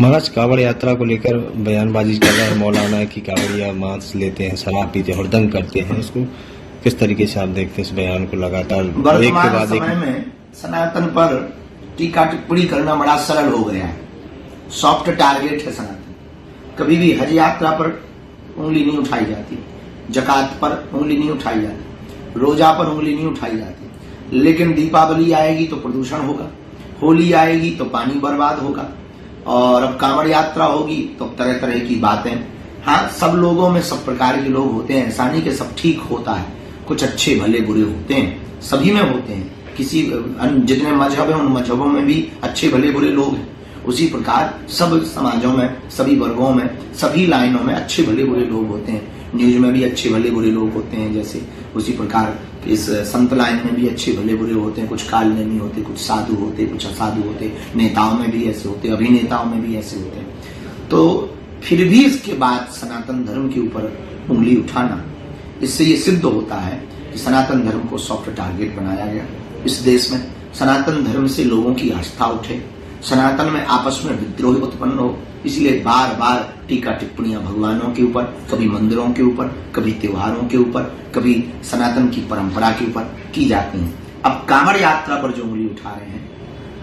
महाराज, कांवड़ यात्रा को लेकर बयानबाजी कर रहे हैं मौलाना की कांवड़िया मांस लेते हैं, शराब पीते हैं, हुड़दंग करते हैं। इसको किस तरीके से आप देखते हैं इस बयान को? लगातार एक के बाद एक समय में सनातन पर टीका टिप्पणी करना बड़ा सरल हो गया है। सॉफ्ट टारगेट है सनातन। कभी भी हज यात्रा पर उंगली नहीं उठाई जाती, जकात पर उंगली नहीं उठाई जाती, रोजा पर उंगली नहीं उठाई जाती। लेकिन दीपावली आएगी तो प्रदूषण होगा, होली आएगी तो पानी बर्बाद होगा, और अब कांवड़ यात्रा होगी तो तरह तरह की बातें। हाँ, सब लोगों में सब प्रकार के लोग होते हैं, ऐसा नहीं कि सब ठीक होता है। कुछ अच्छे भले बुरे होते हैं, सभी में होते हैं। किसी जितने मजहब हैं उन मजहबों में भी अच्छे भले बुरे लोग हैं। उसी प्रकार सब समाजों में, सभी वर्गों में, सभी लाइनों में अच्छे भले बुरे लोग होते हैं। न्यूज में भी अच्छे भले बुरे लोग होते हैं, जैसे उसी प्रकार इस संत लाइन में भी अच्छे भले बुरे होते हैं। कुछ काल नेमी होते, कुछ साधु होते, कुछ असाधु होते। नेताओं में भी ऐसे होते, अभिनेताओं में भी ऐसे होते हैं। तो फिर भी इसके बाद सनातन धर्म के ऊपर उंगली उठाना, इससे ये सिद्ध होता है कि सनातन धर्म को सॉफ्ट टारगेट बनाया गया। इस देश में सनातन धर्म से लोगों की आस्था उठे, सनातन में आपस में विद्रोह उत्पन्न हो, इसलिए बार बार टीका टिप्पणियां भगवानों के ऊपर, कभी मंदिरों के ऊपर, कभी त्योहारों के ऊपर, कभी सनातन की परंपरा के ऊपर की जाती हैं। अब कांवड़ यात्रा पर जो उंगली उठा रहे हैं,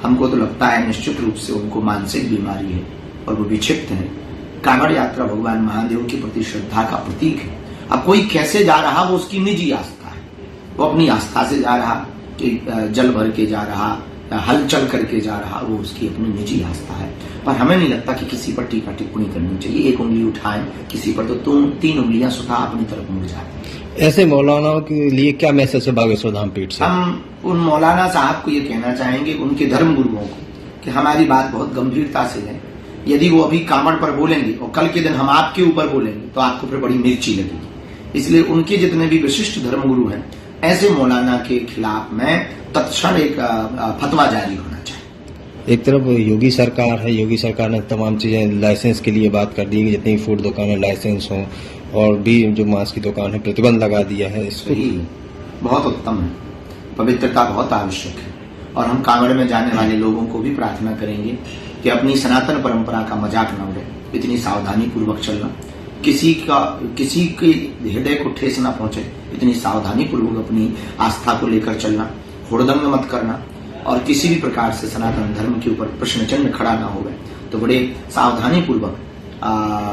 हमको तो लगता है निश्चित रूप से उनको मानसिक बीमारी है और वो विक्षिप्त है। कांवड़ यात्रा भगवान महादेव के प्रति श्रद्धा का प्रतीक है। अब कोई कैसे जा रहा वो उसकी निजी आस्था है, वो अपनी आस्था से जा रहा, कि जल भर के जा रहा, हल चल करके जा रहा, वो उसकी अपनी निजी आस्था है। पर हमें नहीं लगता कि किसी पर टीका टिप्पणी करनी चाहिए। एक उंगली उठाएं किसी पर तो तीन उंगलियां स्वतः अपनी तरफ मुड़ जाए। ऐसे मौलानाओं के लिए क्या मैसेज है बागेश्वर धाम पीठ से? हम उन मौलाना साहब को ये कहना चाहेंगे, उनके धर्म गुरुओं को, कि हमारी बात बहुत गंभीरता से है। यदि वो अभी कांवड़ पर बोलेंगे और कल के दिन हम आपके ऊपर बोलेंगे तो आपको फिर बड़ी मिर्ची लगेगी। इसलिए उनके जितने भी विशिष्ट धर्म गुरु हैं, ऐसे मौलाना के खिलाफ में तत्क्षण एक फतवा जारी होना चाहिए। एक तरफ योगी सरकार है, योगी सरकार ने तमाम चीजें लाइसेंस के लिए बात कर दी है कि जितनी फूड दुकानें लाइसेंस हों, और भी जो मांस की दुकान है प्रतिबंध लगा दिया है। इसको बहुत उत्तम है, पवित्रता बहुत आवश्यक है। और हम कांवड़ में जाने वाले लोगों को भी प्रार्थना करेंगे कि अपनी सनातन परंपरा का मजाक न उड़े, इतनी सावधानी पूर्वक चलना, किसी के हृदय को ठेस न पहुंचे, इतनी सावधानी पूर्वक अपनी आस्था को लेकर चलना, हुड़दंग मत करना, और किसी भी प्रकार से सनातन धर्म के ऊपर प्रश्न चिन्ह खड़ा ना होवे तो बड़े सावधानी पूर्वक,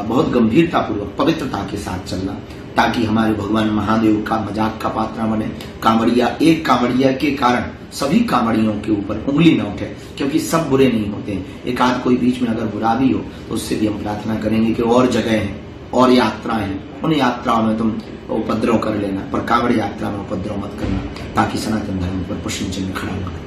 बहुत गंभीरता पूर्वक, पवित्रता के साथ चलना, ताकि हमारे भगवान महादेव का मजाक का पात्र न बने। कांवड़िया, एक कांवड़िया के कारण सभी कांवड़ियों के ऊपर उंगली न उठे, क्योंकि सब बुरे नहीं होते। एक आध कोई बीच में अगर बुरा भी हो तो उससे भी हम प्रार्थना करेंगे कि और जगह हैं और यात्राएं हैं, उन यात्राओं में तुम उपद्रव कर लेना, पर कांवड़ यात्रा में उपद्रव मत करना, ताकि सनातन धर्म पर प्रश्न चिन्ह खड़ा न हो।